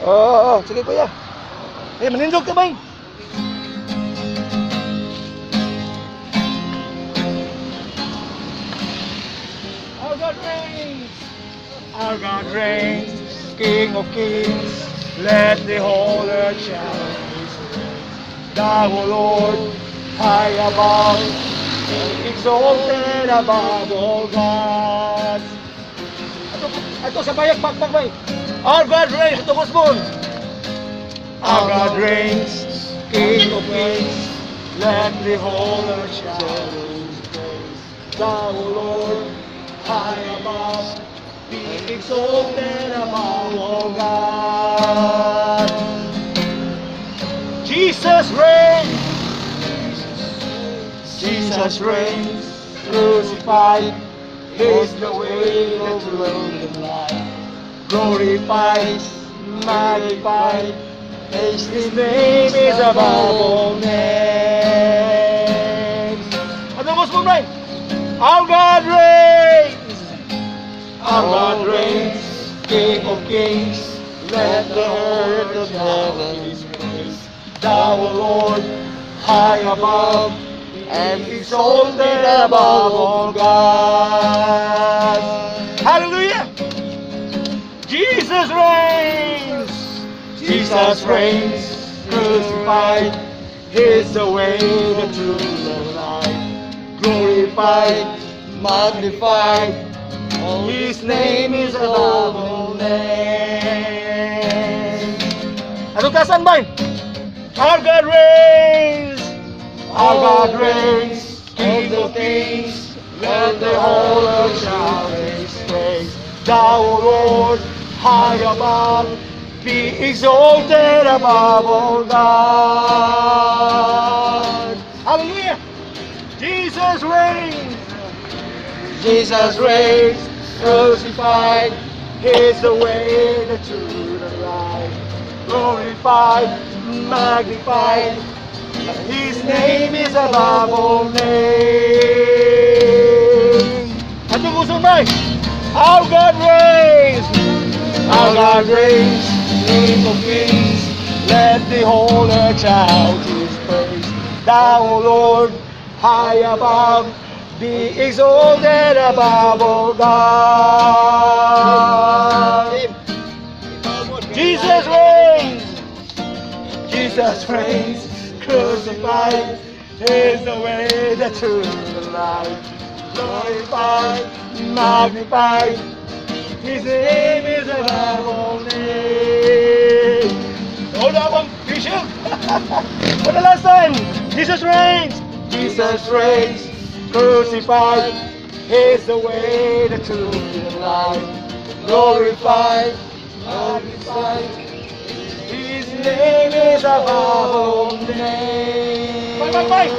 Oo, sige kuya. Manindog ka bay. Our God reigns. Our God reigns, King of kings. Let the whole earth shout His praise. Thou, O Lord, high above, exalted above all gods. Ito sa bayak bakbak bay. Our God reigns. Ito Bosbon. Our God reigns, King of kings. Let the whole earth shout His praise. Thou, O Lord, high above, be exalted above all God. Jesus reigns. Jesus reigns, crucified. He's the way, the truth, and life. Glorified, magnified. His name is above all names. Ano mo mo right? Our God reigns. Our God reigns, King of kings. Let the earth of heaven His praise. Thou, O Lord, high above, and exalted above all gods. Hallelujah! Jesus reigns. Jesus reigns, crucified. He's the way, the truth, and life. Glorified, magnified. His name is above all names. Ano kasan ba? Our God reigns. Our God reigns, King of kings. Let the whole earth shout His praise. Thou, O Lord, high above, be exalted above all God. Hallelujah! Jesus reigns. Jesus reigns, crucified. He's the way, the truth, and life. Glorified, magnified. His name is above all names. Ato gusto ba? Our God reigns. Our God reigns, King of kings. Let the whole earth shout His praise. Thou, O Lord, high above, be exalted above all God. Jesus reigns. Jesus reigns, crucified. He's the way, the truth, and life. Glorified, magnified. His name is above all names. Hold on, Bishop. For the last time, Jesus reigns. Jesus reigns, crucified. He's the way, the truth, and life. Glorified, magnified. His name is above all names. Bye, bye, bye.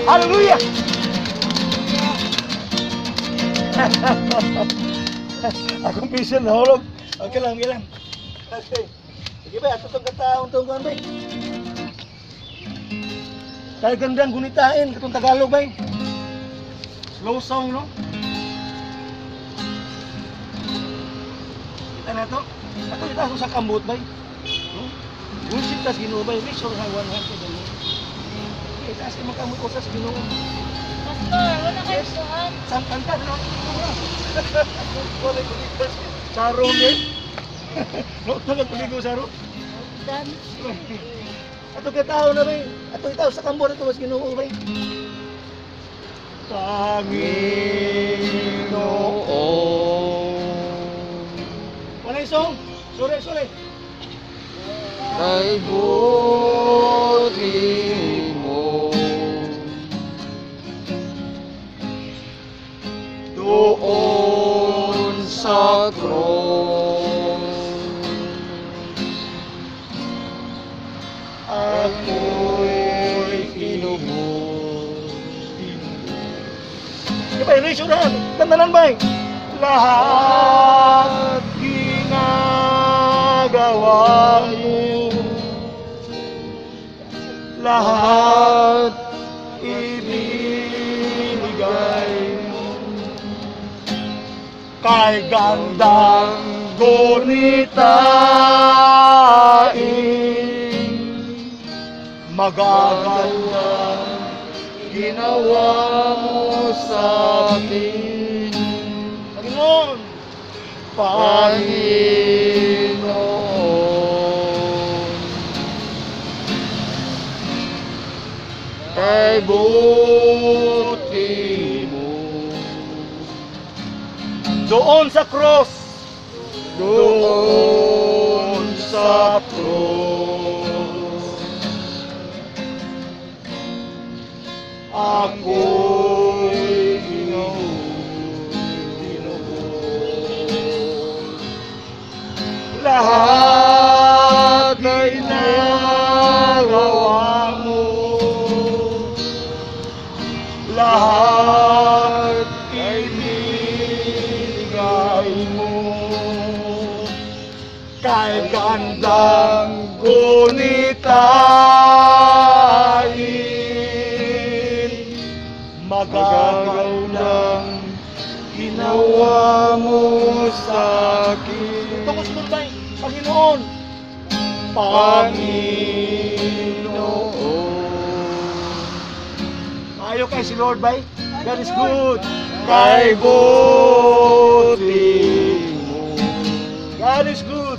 Hallelujah. Akong vision na hulog. Okay lang, okay lang. Okay. Sige ba, ato itong kataon itong kuhan ba? Dahil gandang gunitain, itong Tagalog ba? Slow song, no? Kita na ito. Ato itaso sa kambot ba? Worship tas Ginoo ba? Make sure hawan ha sa Ginoo. Okay, taas ka magkamot ko sa Ginoo. Pastor, wala kayo suhan. Sampan ka, no? Sarong eh. No, tagal puligo sarong. Dan. Ato ka tao na ba? Ato itaw sa kambot ito mas Ginoo ba? Panginoon. Wala yung song? Sorry. Kay buti mo doon sa cross, ako'y kinubos. Di ba, erase yun na? Tandanan ba? Lahat ginagawa mo, lahat ibinigay mo, kay gandang gunita magaganda ginawa mo sa akin, Panginoon. Panginoon. Kay buti mo, Doon sa cross, doon sa cross, ako'y lahat ay nagawa mo, lahat ay binigay mo, kay gandang gunitain, magagandang ginawa mo sa akin. Tungkol sa Lord, Panginoon. Panginoon. Ayaw kay si Lord, bay. God is good. Kay buti mo, God is good.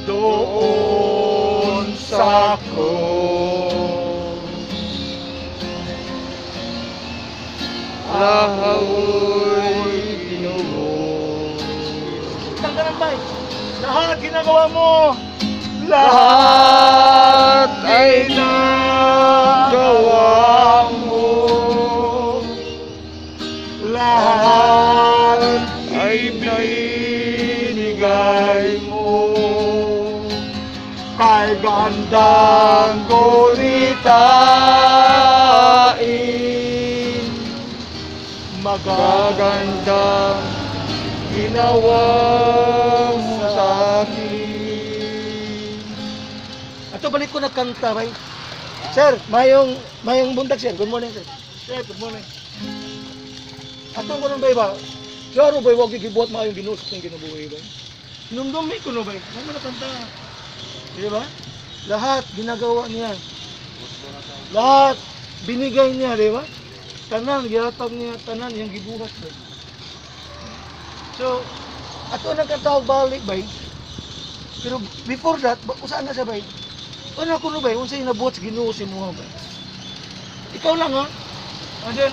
doon sa cross, lahat ginawa. Tanggalan, bay. Lahat ginagawa mo. Lahat ay nagawa mo, Lahat ay binigay mo, kay gandang gunitain, magagandang ginawa mo sa akin. Ato balik ko nagkanta, bay. Sir, mayong bundag, sir. Good morning, sir. Sir, good morning. Ato ko nung bay ba? Klaro bay, wag gigibuhat maayong ginusok ng ginabuhay, bay. Sinumdumi ko no, bay. May mga kanta. Di ba? Lahat ginagawa niya. Lahat binigay niya, di ba? Tanan, gihatag niya, tanan, yung gibuhat, bay. So, ato nagkatawag balik, bay. Pero before that, usaan na siya, bay. Ano ko no, bay? Unsay nabuhat sa Ginoo si Muha, bay. Ikaw lang, ha? And then,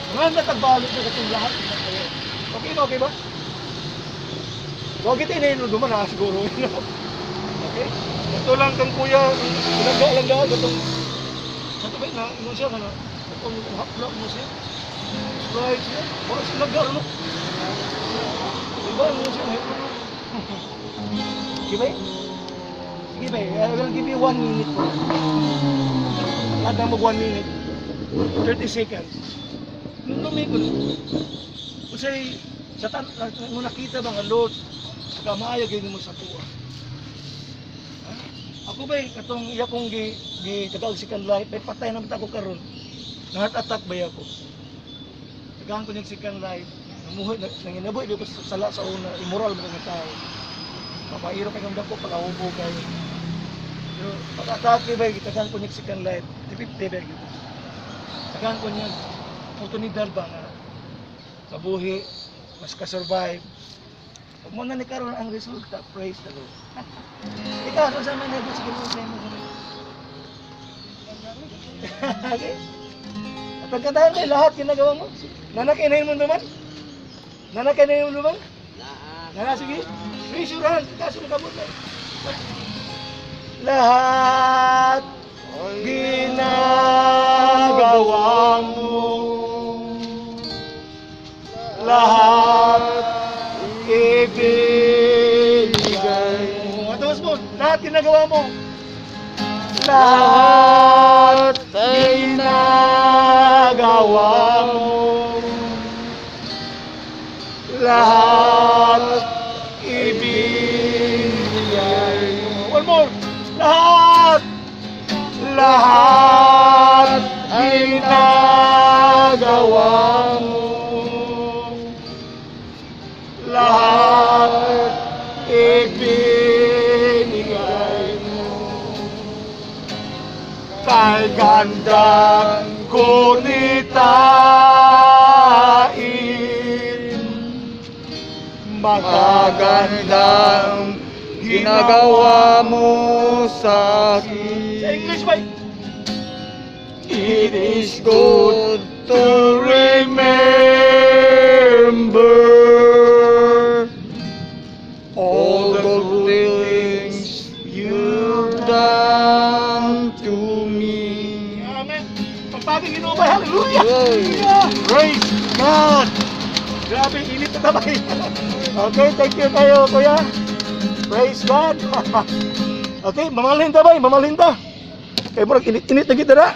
nga natagbalik na katong lahat. Okay na, okay ba? Huwag kita inayin mo duman, ha? Siguro. Okay? Ito lang kang kuya, lang daw, gatong, ito ba, ino siya, ano? Itong hapla mo siya. Right siya. Wala siya nagda, ano? Diba, ino siya, Sige, bay? Sige, bay. I will give you 1 minute. Lada mo 1 minute. 30 seconds. Nung lumikod, usay, mo nakita ba nga Lord, saka maayag yun mo sa tuwa. Ako ba, katong iya kong tagag second life, may patay naman ako karon. Heart attack ba ako? Tagaan ko ng second life, nanginaboy, di ko sala sa una, immoral mo ng tao. Mapairo kayong dako, pag-ahubo kayo. Pero pag-atake ba, tagaan ko ng second life, 50 ba yun. Tagaan ko niya, oportunidad ba nga sa buhi, mas ka-survive. Pag mo na ni karon ang resulta, praise the Lord. Ikaw, ano sa mga nabot sa Ginoo sa imo? Okay? At pagkatahan mo, lahat ginagawa mo. Nanakay na yung duman? Nanakay na yung duman? Sige. Raise your hand. Kaso nakabot na. Lahat ginagawa mo, lahat ibinigay mo. Atawas mo, lahat ginagawa mo. Lahat ay nagawa mo, lahat ibinigay mo. One more. Lahat ay nagawa mo, lahat ibinigay mo, handang kunitain. Magandang ginagawa mo sa akin. Sa English ba? It is good to remember all the good things you've done to me. Amen. Pagpaging ginubay, hallelujah! Yay. Hallelujah! Praise God! Grabe, init na tabay. Okay, thank you kayo, kuya. Praise God! Okay, mamalhin ta bay, mamalhin ta. Kaya murag init-init na kita na.